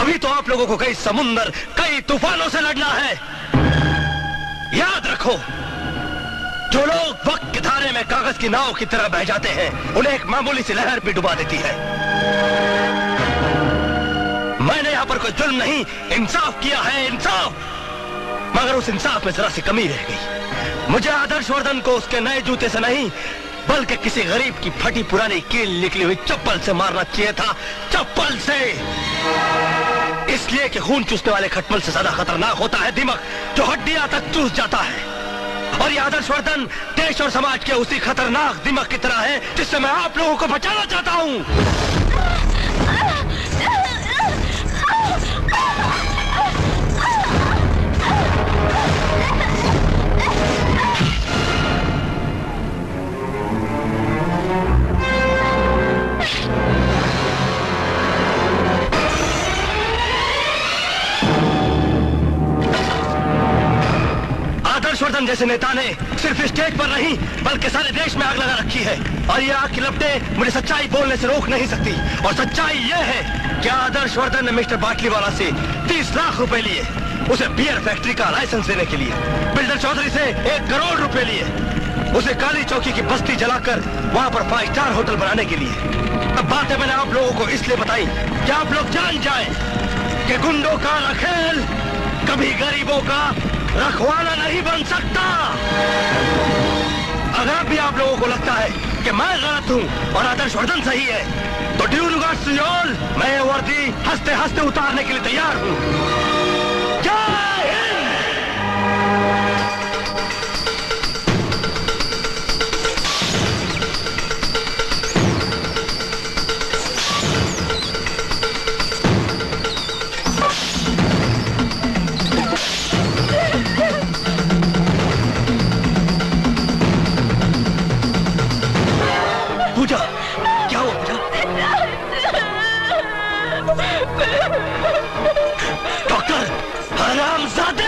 तभी तो आप लोगों को कई समुंदर, कई तूफानों से लड़ना है। याद रखो, जो लोग वक्त की धारे में कागज की नाव की तरह बह जाते हैं, उन्हें एक मामूली सी लहर भी डुबा देती है। मैंने यहां पर कोई जुल्म नहीं, इंसाफ किया है, इंसाफ। मगर उस इंसाफ में जरा सी कमी रह गई। मुझे आदर्शवर्धन को उसके नए जूते से नहीं, बल्कि किसी गरीब की फटी पुरानी कील निकली हुई चप्पल से मारना चाहिए था, चप्पल से। इसलिए कि खून चूसने वाले खटमल से ज्यादा खतरनाक होता है दिमाग, जो हड्डियां तक चूस जाता है। और ये आदर्शवर्धन देश और समाज के उसी खतरनाक दिमाग की तरह है जिससे मैं आप लोगों को बचाना चाहता हूं। आदर्शवर्धन जैसे नेता ने सिर्फ स्टेज पर नहीं बल्कि सारे देश में आग लगा रखी है, और ये आग की लपटें मुझे सच्चाई बोलने से रोक नहीं सकती। और सच्चाई ये है कि आदर्शवर्धन ने मिस्टर बाटलीवाला से 30 लाख रुपए लिए, उसे बियर फैक्ट्री का लाइसेंस देने के लिए। बिल्डर चौधरी से 1 करोड़ रुपए लिए, उसे काली चौकी की बस्ती जलाकर वहां पर 5 स्टार होटल बनाने के लिए। अब बातें मैंने आप लोगों को इसलिए बताई कि आप लोग जान जाएं कि गुंडों का रखेल कभी गरीबों का रखवाला नहीं बन सकता। अगर भी आप लोगों को लगता है कि मैं गलत हूं और आदर्शवर्धन सही है, तो ड्यू रिगार्ड्स टू ऑल, मैं ये वर्दी हंसते हंसते उतारने के लिए तैयार हूं। जय हिंद। पूजा, क्या हुआ पूजा? डॉक्टर, हरामजादे!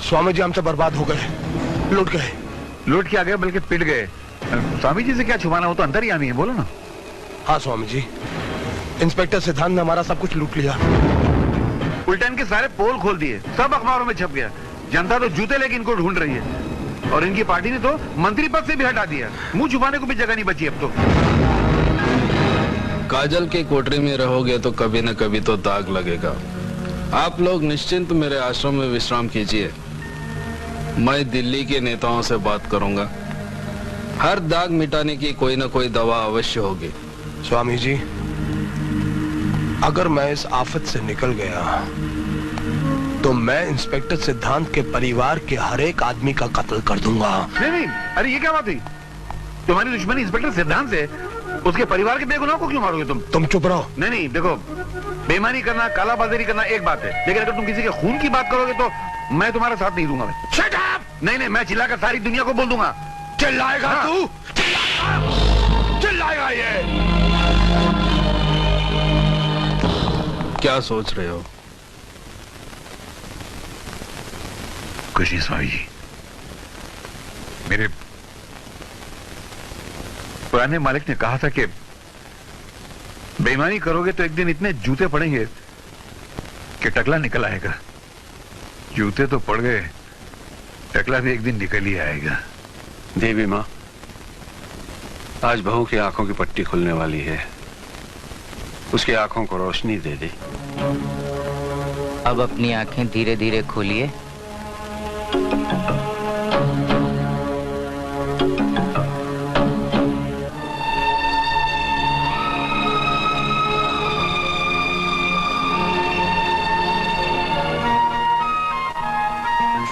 स्वामी जी हमसे बर्बाद हो गए, लूट गए। लूट के आ गए बल्कि पिट गए। स्वामी जी से क्या छुपाना, हो तो अंतर्यामी है, बोलो ना। हाँ स्वामी जी, इंस्पेक्टर सिद्धांत ने हमारा सब कुछ लूट लिया। उल्टन के सारे पोल खोल दिए, सब अखबारों में छप गया। जनता तो जूते लेके इनको ढूंढ रही है, और इनकी पार्टी ने तो मंत्री पद से भी हटा दिया। मुंह छुपाने को भी जगह नहीं बची अब तो। काजल की कोठरी में रहोगे तो कभी न कभी तो दाग लगेगा। आप लोग निश्चिंत मेरे आश्रम में विश्राम कीजिए, मैं दिल्ली के नेताओं से बात करूंगा। हर दाग मिटाने की कोई न कोई दवा अवश्य होगी। स्वामी जी, अगर मैं इस आफत से निकल गया तो मैं इंस्पेक्टर सिद्धांत के परिवार के हर एक आदमी का कत्ल कर दूंगा। नहीं नहीं, अरे ये क्या बात हुई? तुम्हारी दुश्मनी इंस्पेक्टर सिद्धांत से, उसके परिवार के बेगुनाह को क्यों मारोगे तुम? तुम चुप रहो। नहीं नहीं, देखो, बेईमानी करना, कालाबाजारी करना एक बात है, लेकिन अगर तुम किसी के खून की बात करोगे तो मैं तुम्हारा साथ नहीं दूंगा। Shut up! नहीं नहीं, मैं चिल्लाकर सारी दुनिया को बोल दूंगा। चिल्लाएगा हाँ। तू? चिल्लाएगा ये? क्या सोच रहे हो? कुछ नहीं स्वामी जी, पुराने मालिक ने कहा था कि बेईमानी करोगे तो एक दिन इतने जूते पड़ेंगे कि टकला निकल आएगा। जूते तो पड़ गए, टकला भी एक दिन निकल ही आएगा। देवी माँ, आज बहू की आंखों की पट्टी खुलने वाली है, उसकी आंखों को रोशनी दे दे। अब अपनी आंखें धीरे धीरे खोलिए।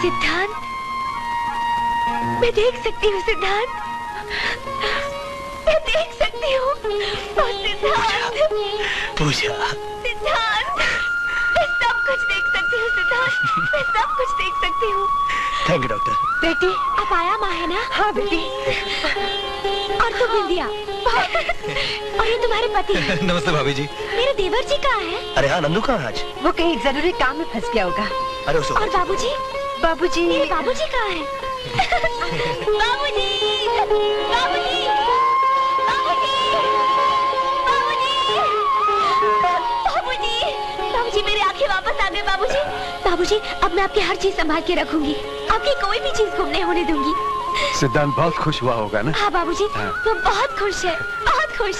सिद्धांत, मैं देख सकती हूँ सिद्धांत, मैं देख सकती हूँ। सिद्धांत, पूजा, सिद्धांत, मैं सब कुछ देख सकती हूँ सिद्धांत, मैं सब कुछ देख सकती हूँ। Thank you doctor. बेटी, आप आया माँ है ना? हाँ बेटी। और तू बिंदिया, और ये तुम्हारे पति हैं। नमस्ते भाभी जी। मेरे देवर जी कहाँ हैं? अरे हाँ, नंदू कहाँ है आज? वो कहीं जरूरी काम में फंस गया होगा। अरे उसे और बाबूजी? बाबूजी, मेरे बाबूजी कहाँ हैं? बाबूजी, बाबूजी, बाबूजी, बाबूजी, बाबूजी, मेरी आंखें वापस आ गई बाबूजी। बाबूजी, अब मैं आपकी हर चीज संभाल के रखूंगी, आपकी कोई भी चीज गुम नहीं होने दूंगी। सिद्धांत बहुत खुश हुआ होगा ना? हाँ बाबूजी, वो बहुत खुश है, बहुत खुश।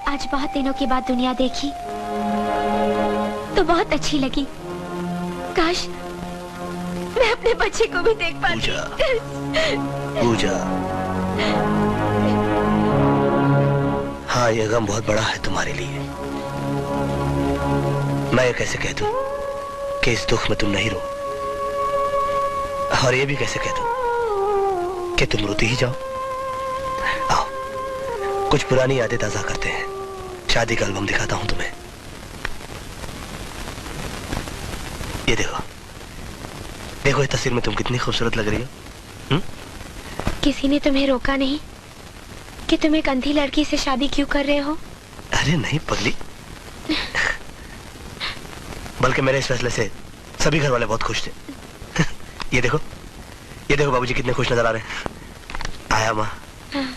आज बहुत दिनों के बाद दुनिया देखी तो बहुत अच्छी लगी। काश मैं अपने बच्चे को भी देख पाती। पूजा, हाँ ये गम बहुत बड़ा है तुम्हारे लिए। मैं ये कैसे कह दूं कि इस दुख में तुम नहीं रो, और ये भी कैसे कह दूं कि तुम रोती ही जाओ। आओ कुछ पुरानी यादें ताजा करते हैं। शादी का एल्बम दिखाता हूं तुम्हें। ये देखो, देखो इस तस्वीर में तुम कितनी खूबसूरत लग रही हो। किसी ने तुम्हें रोका नहीं कि तुम एक अंधी लड़की से शादी क्यों कर रहे हो? अरे नहीं पगली, बल्कि मेरे इस फैसले से सभी घर वाले बहुत खुश थे। ये देखो, ये देखो बाबूजी कितने खुश नजर आ रहे हैं। आया माँ? हाँ।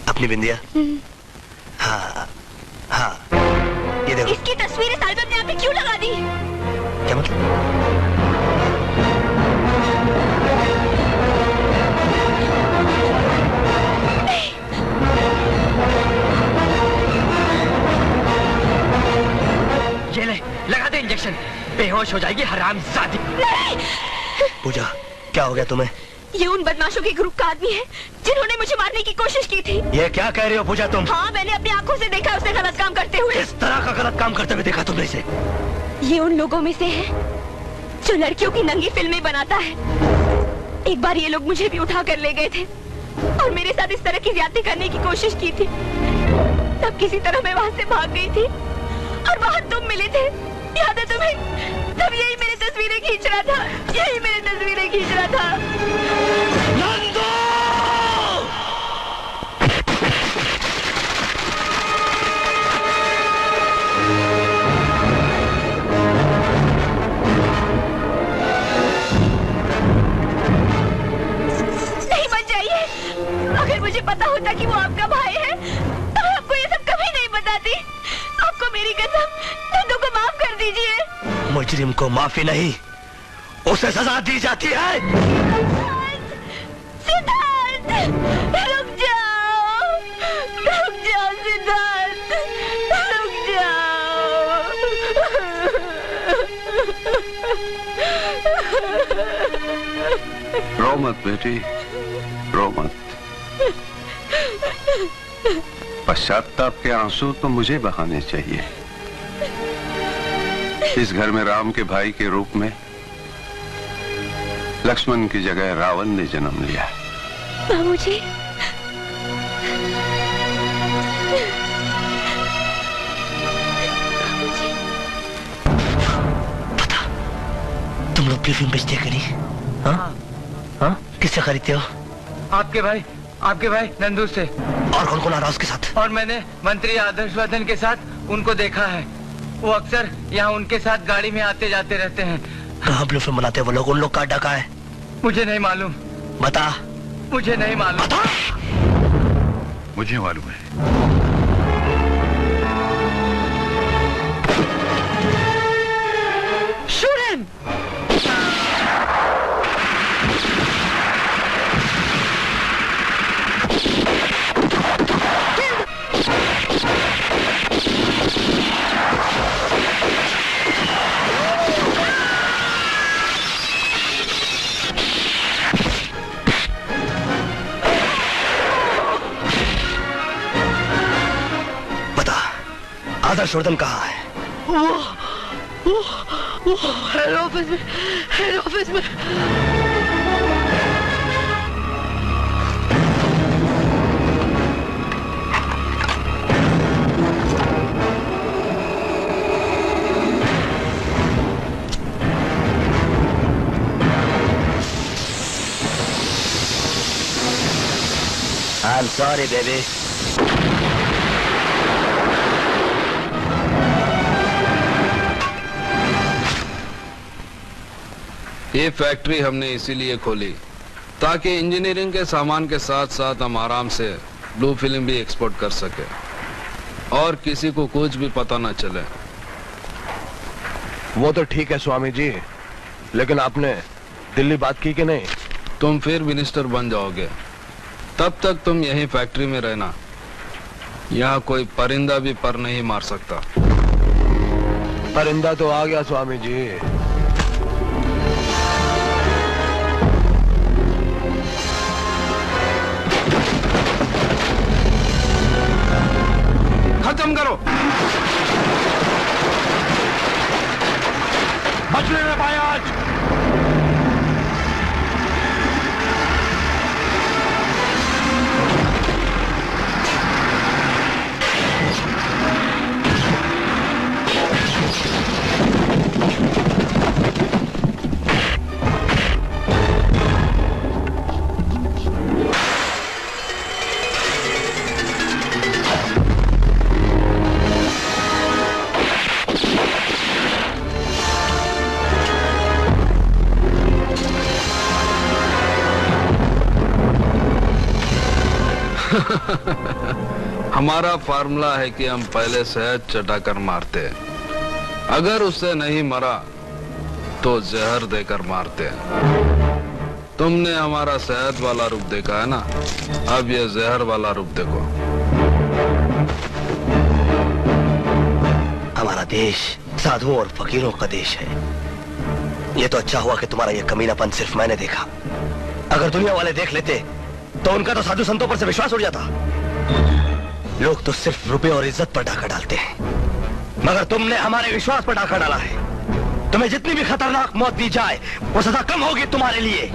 अपनी बिंदिया? हाँ हाँ, ये देखो। इसकी तस्वीर इस एल्बम में आपने क्यों लगा दी? क्या मतलब? ये ले, लगा दे इंजेक्शन, बेहोश हो जाएगी हरामजादी। पूजा, क्या हो गया तुम्हें? ये उन बदमाशों के ग्रुप का आदमी है जिन्होंने मुझे मारने की कोशिश की थी। ये क्या कह रही हो पूजा तुम? हाँ, मैंने अपनी आंखों से देखा उसे गलत काम करते हुए। किस तरह का गलत काम करते हुए देखा तुमने इसे? ये उन लोगों में से है जो लड़कियों की नंगी फिल्में बनाता है। एक बार ये लोग मुझे भी उठा कर ले गए थे और मेरे साथ इस तरह की ज्यादती करने की कोशिश की थी। तब किसी तरह मैं वहाँ से भाग गई थी और वहाँ तुम मिले थे, याद है तुम्हें? तब यही मेरी तस्वीरें खींच रहा था, यही मेरी तस्वीरें खींच रहा था। नंदू! नहीं, मत जाइए। अगर मुझे पता होता कि वो आपका भाई है तो मैं आपको ये सब कभी नहीं बताती। आपको मेरी कसम, नंदू को माफ कर दीजिए। मुजरिम को माफी नहीं, उसे सजा दी जाती है। सिद्धार्थ, रुक जाओ, रुक जाओ सिद्धार्थ, रुक जाओ। रो मत बेटी, रो मत। पश्चाताप के आंसू तो मुझे बहाने चाहिए। इस घर में राम के भाई के रूप में लक्ष्मण की जगह रावण ने जन्म लिया। बाबूजी, पता, तुम लोग की फिल्म बेचते करी? हाँ हाँ, किससे खरीदते हो? आपके भाई नंदू से। और कौन कौन आ रहा उसके साथ? और मैंने मंत्री आदर्शवर्धन के साथ उनको देखा है। वो अक्सर यहाँ उनके साथ गाड़ी में आते जाते रहते हैं। कहाँ ब्लू फिल्म बनाते हैं वो लोग? उन लोग का अड्डा कहाँ है? मुझे नहीं मालूम। बता। मुझे नहीं मालूम। बता। मुझे मालूम है। Shoot him! आदर्शवर्धन कहाँ है? वो हेड ऑफिस में। I'm sorry, baby. ये फैक्ट्री हमने इसीलिए खोली ताकि इंजीनियरिंग के सामान के साथ साथ हम आराम से ब्लू फिल्म भी एक्सपोर्ट कर सके और किसी को कुछ भी पता न चले। वो तो ठीक है स्वामी जी, लेकिन आपने दिल्ली बात की कि नहीं? तुम फिर मिनिस्टर बन जाओगे, तब तक तुम यहीं फैक्ट्री में रहना। यहाँ कोई परिंदा भी पर नहीं मार सकता। परिंदा तो आ गया स्वामी जी। खत्म करो। बचने में पाया आज। हमारा फार्मूला है कि हम पहले शहद चटाकर मारते हैं, अगर उससे नहीं मरा तो जहर देकर मारते हैं। तुमने हमारा शहद वाला रूप देखा है ना, अब ये जहर वाला रूप देखो। हमारा देश साधुओं और फकीरों का देश है। ये तो अच्छा हुआ कि तुम्हारा ये कमीनापन सिर्फ मैंने देखा। अगर दुनिया वाले देख लेते तो उनका तो साधु संतों पर से विश्वास उड़ जाता। लोग तो सिर्फ रुपए और इज्जत पर डाका डालते हैं, मगर तुमने हमारे विश्वास पर डाका डाला है। तुम्हें जितनी भी खतरनाक मौत दी जाए वो सदा कम होगी तुम्हारे लिए।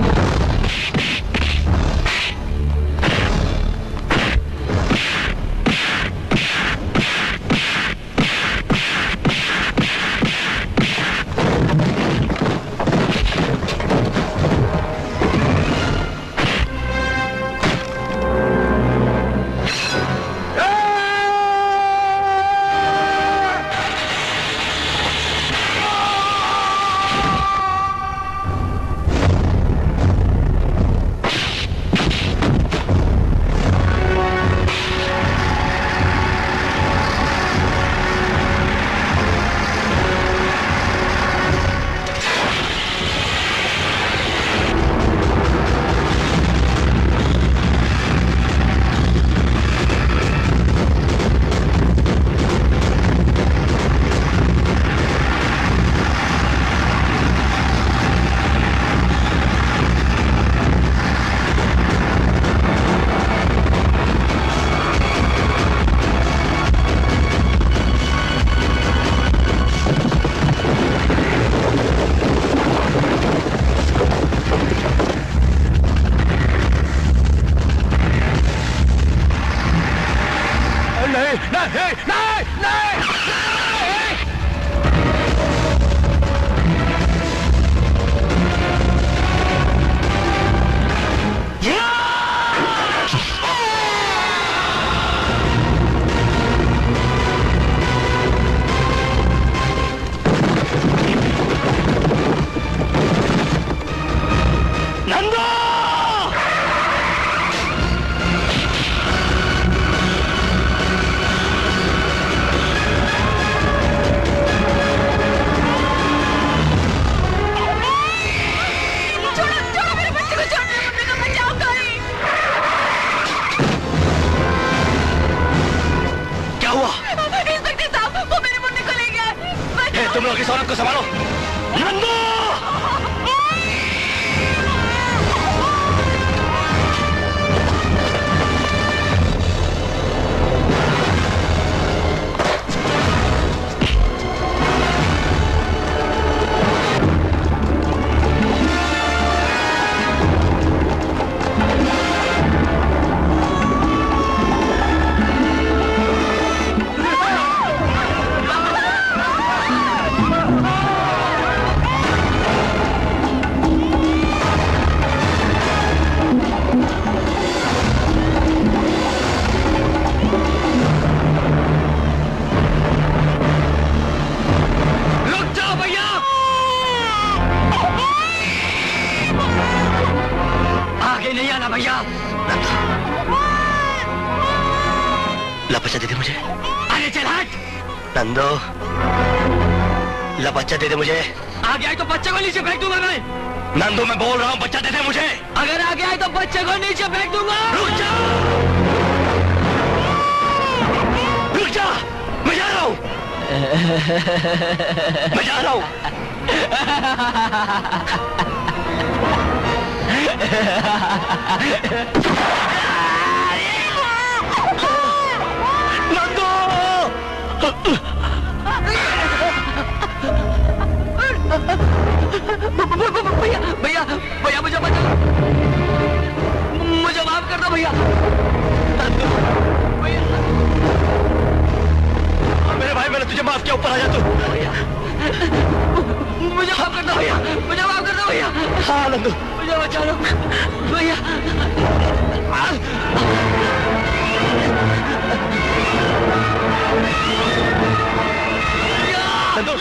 ना भैया। ला बच्चा दे दे मुझे। अरे चल हट। नंदो, ला बच्चा दे दे मुझे। आगे आए तो बच्चे को नीचे फेंक दूंगा मैं। नंदो मैं बोल रहा हूँ, बच्चा दे दे मुझे। अगर आगे आए तो बच्चे को नीचे फेंक दूंगा। रुक जा, रुक जा, मैं जा रहा हूँ, मैं जा रहा हूँ। नंदो, भैया भैया भैया मुझे बचा, मुझे माफ कर दो भैया। मेरे भाई मैंने तुझे माफ किया, ऊपर आ जा तू। मुझे माफ कर दो भैया, मुझे माफ कर दो भैया। हाँ नंदू, मुझे बचा लो भैया। नंदू